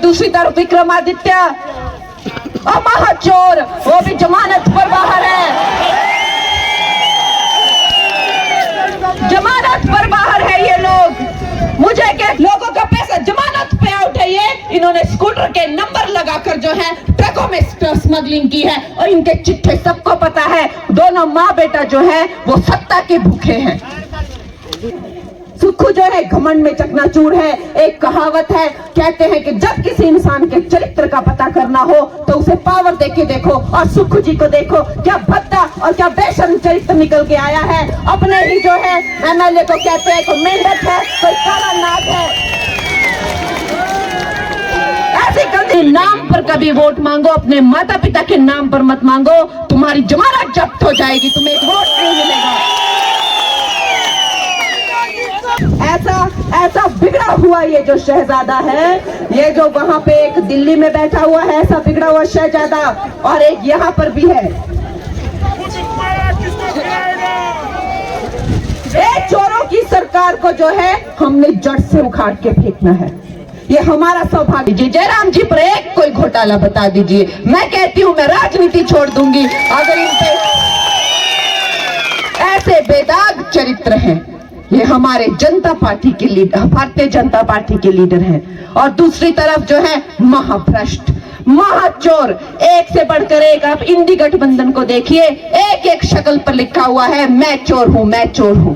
दूसरी तरफ विक्रमादित्य और महाचोर, वो भी जमानत पर बाहर है, जमानत पर बाहर है ये लोग। मुझे के लोगों का पैसा जमानत पे आउट है ये। इन्होंने स्कूटर के नंबर लगाकर जो है ट्रकों में स्मगलिंग की है और इनके चिट्ठे सबको पता है। दोनों माँ बेटा जो है वो सत्ता के भूखे हैं। सुक्खू जो है घमंड में चकनाचूर है। एक कहावत है, कहते हैं कि जब किसी इंसान के चरित्र का पता करना हो तो उसे पावर देके देखो, और सुक्खू जी को देखो क्या भद्दा और क्या बेशर्म चरित्र निकल के आया है। अपने ही जो है एमएलए को कहते हैं कोई मेंढक है, कोई काला नाग है। ऐसे कभी नाम पर कभी वोट मांगो, अपने माता पिता के नाम पर मत मांगो, तुम्हारी जमानत जब्त हो जाएगी, तुम्हें एक वोट नहीं मिलेगा। ऐसा बिगड़ा हुआ ये जो शहजादा है, ये जो वहां पे एक दिल्ली में बैठा हुआ है, ऐसा बिगड़ा हुआ शहजादा, और एक यहाँ पर भी है। एक चोरों की सरकार को जो है हमने जड़ से उखाड़ के फेंकना है, ये हमारा सौभाग्य। जी जयराम जी पर एक कोई घोटाला बता दीजिए, मैं कहती हूँ मैं राजनीति छोड़ दूंगी अगर इन पे ऐसे बेदाग चरित्र हैं। ये हमारे जनता पार्टी के लीडर, भारतीय जनता पार्टी के लीडर हैं, और दूसरी तरफ जो है महाभ्रष्ट, महाचोर, एक से बढ़कर एक। आप इंडी गठबंधन को देखिए, एक एक शक्ल पर लिखा हुआ है मैं चोर हूं, मैं चोर हूं।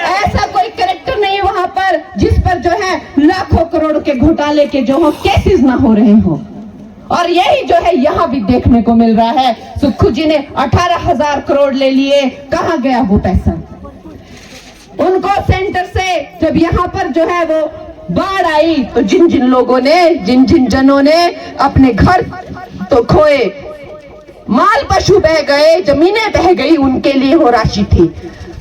ऐसा कोई कैरेक्टर नहीं वहां पर जिस पर जो है लाखों करोड़ के घोटाले के जो हो केसेस ना हो रहे हो। और यही जो है यहाँ भी देखने को मिल रहा है। सुक्खू जी ने 18,000 करोड़ ले लिए, कहाँ गया वो पैसा? उनको सेंटर से जब यहाँ पर जो है वो बाढ़ आई तो जिन जिन लोगों ने, जिन जिन जनों ने अपने घर तो खोए, माल पशु बह गए, जमीनें बह गई, उनके लिए वो राशि थी,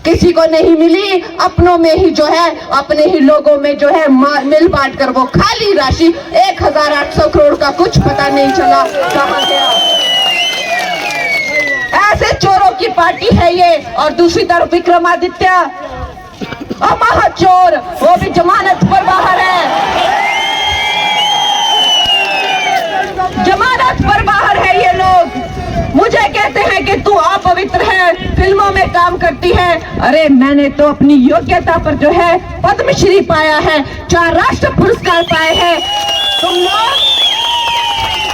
किसी को नहीं मिली। अपनों में ही जो है, अपने ही लोगों में जो है मिल बांट कर वो खाली राशि 1,800 करोड़ का कुछ पता नहीं चला कहां गया। ऐसे चोरों की पार्टी है ये। और दूसरी तरफ विक्रमादित्य और महाचोर, वो भी जमानत पर बाहर है, जमानत पर बाहर है ये लोग। मुझे कहते हैं कि तू अपवित्र है, फिल्मों में काम करती है। अरे मैंने तो अपनी योग्यता पर जो है पद्मश्री पाया है, 4 राष्ट्र पुरस्कार पाए हैं। तुम लोग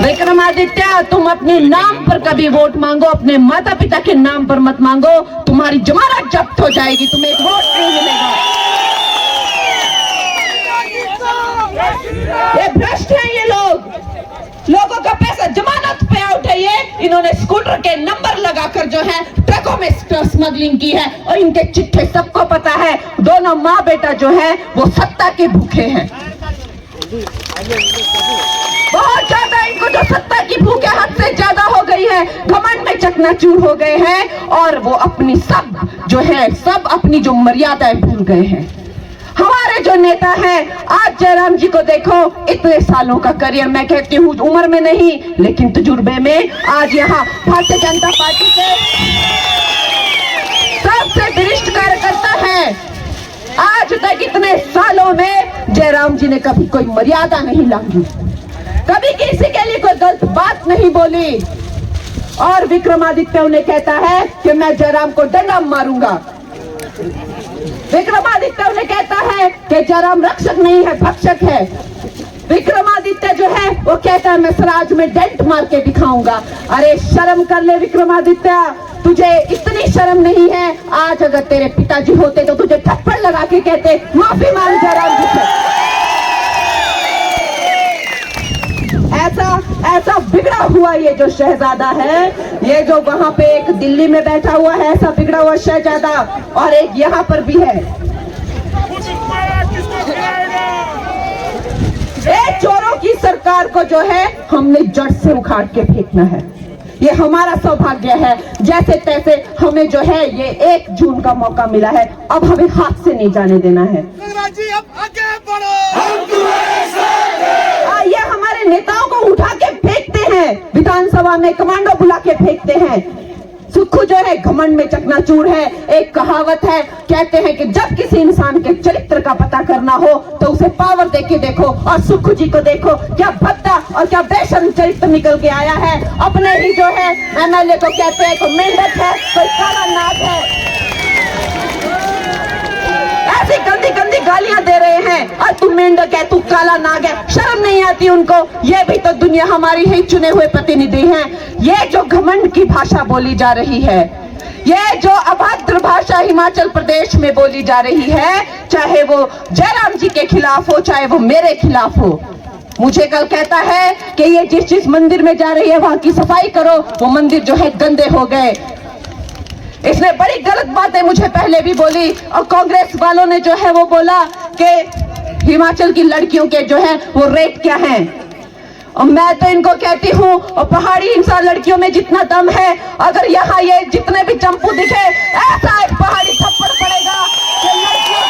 विक्रमादित्य, तुम अपने नाम पर कभी वोट मांगो, अपने माता पिता के नाम पर मत मांगो, तुम्हारी जमानत जब्त हो जाएगी, तुम्हें एक वोट नहीं मिलेगा। ये भ्रष्ट हैं ये लोग, लोगों का पैसा जमानत पे आउट है ये। इन्होंने स्कूटर के नंबर लगाकर जो है ट्रकों में स्मगलिंग की है और इनके चिट्ठे सबको पता है। दोनों माँ बेटा जो है वो सत्ता के भूखे हैं, बहुत ज्यादा। इनको जो सत्ता की भूख है हद से ज्यादा हो गई है, घमंड में चकनाचूर हो गए हैं, और वो अपनी सब जो है सब अपनी जो मर्यादाएं भूल गए हैं। हमारे जो नेता हैं, आज जयराम जी को देखो, इतने सालों का करियर, मैं कहती हूँ उम्र में नहीं लेकिन तजुर्बे में, आज यहाँ भारतीय जनता पार्टी के सबसे वरिष्ठ कार्यकर्ता है। आज तक इतने सालों में जयराम जी ने कभी कोई मर्यादा नहीं लांघी, कभी किसी के लिए कोई गलत बात नहीं बोली। और विक्रमादित्य उन्हें कहता है कि मैं जयराम को डंडा मारूंगा। विक्रमादित्य उन्हें कहता है कि जयराम रक्षक नहीं है, भक्षक है। विक्रमादित्य जो है वो कहता है मैं स्वराज में डेंट मार के दिखाऊंगा। अरे शर्म कर ले विक्रमादित्य, तुझे इतनी शर्म नहीं है? आज अगर तेरे पिताजी होते तो तुझे थप्पड़ लगा के कहते माफी मांग जयराम जी से। ऐसा बिगड़ा हुआ ये जो शहजादा है, ये जो वहां पे एक दिल्ली में बैठा हुआ है, ऐसा बिगड़ा हुआ शहजादा, और एक यहाँ पर भी है। एक चोरों की सरकार को जो है हमने जड़ से उखाड़ के फेंकना है, ये हमारा सौभाग्य है। जैसे तैसे हमें जो है ये 1 जून का मौका मिला है, अब हमें हाथ से नहीं जाने देना है। ये हमारे नेताओं को उठा के फेंकते हैं, विधानसभा में कमांडो बुला के फेंकते हैं। सुक्खू जो है घमंड में चकनाचूर है। एक कहावत है, कहते हैं कि जब किसी इंसान के चरित्र का पता करना हो तो उसे पावर देख के देखो, और सुक्खू जी को देखो, क्या भद्दा और क्या बेशर्म चरित्र निकल के आया है। अपने ही जो है एमएलए को कहते हैं कोई मेंढक है, कोई काला नाग है, ऐसी गंदी गंदी गालियां दे रहे हैं। और तू मेंढक है, तू काला नाग है, शर्म नहीं आती उनको? ये भी तो दुनिया हमारी ही चुने हुए प्रतिनिधि हैं। ये जो घमंड की भाषा बोली जा रही है, ये जो अभद्र भाषा हिमाचल प्रदेश में बोली जा रही है, चाहे वो जयराम जी के खिलाफ हो, चाहे वो मेरे खिलाफ हो। मुझे कल कहता है कि ये जिस मंदिर में जा रही है वहां की सफाई करो, वो मंदिर जो है गंदे हो गए। इसने बड़ी गलत बातें मुझे पहले भी बोली, और कांग्रेस वालों ने जो है वो बोला कि हिमाचल की लड़कियों के जो है वो रेट क्या है। और मैं तो इनको कहती हूँ, और पहाड़ी इंसान लड़कियों में जितना दम है, अगर यहाँ ये जितने भी चंपू दिखे, ऐसा एक पहाड़ी थप्पड़ पड़ेगा कि लड़कियों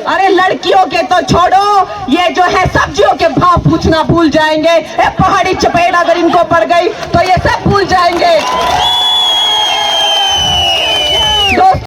अरे लड़कियों के तो छोड़ो, ये जो है सब्जियों के भाव पूछना भूल जाएंगे। पहाड़ी चपेट अगर इनको पड़ गई तो ये सब भूल जाएंगे।